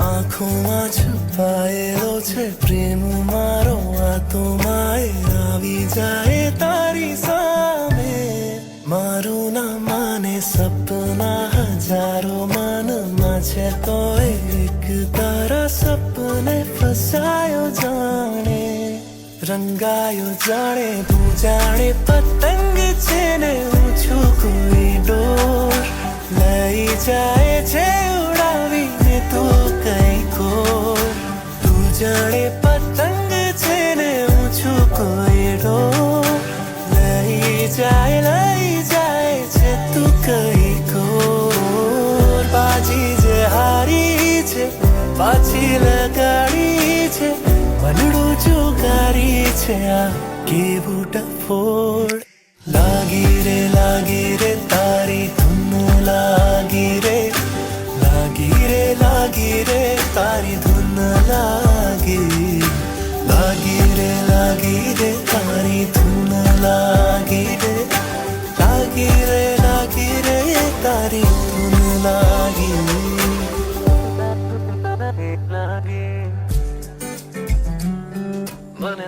આંખોમાં છુપાયેલો છે પ્રેમ મારો, આ તો માએ આવી જાય તારી સામે. મારું ના માને સપના હજારો મનમાં છે, તો એક તારા સપને ફસાયો જાણે. રંગાયો જાણે તું જાણે પતંગ છે ને ઊંચું કોઈ ડોર લઈ જાય છે ઉડાવીને તું કઈ કોર. તું જાણે પતંગ છે ને ઊંચું કોઈ ડોર લઈ જાય છે તું કઈ કોર. બાજી જે હારી છે પાછી લગાડી છે, મનડું જુગારી છે આ કેવું ડફોડ. લાગી રે તારી ધૂન લાગી રે તારી ધૂન લાગી. લાગી રે તારી ધૂન લાગી રે તારી ધૂન લાગી. મને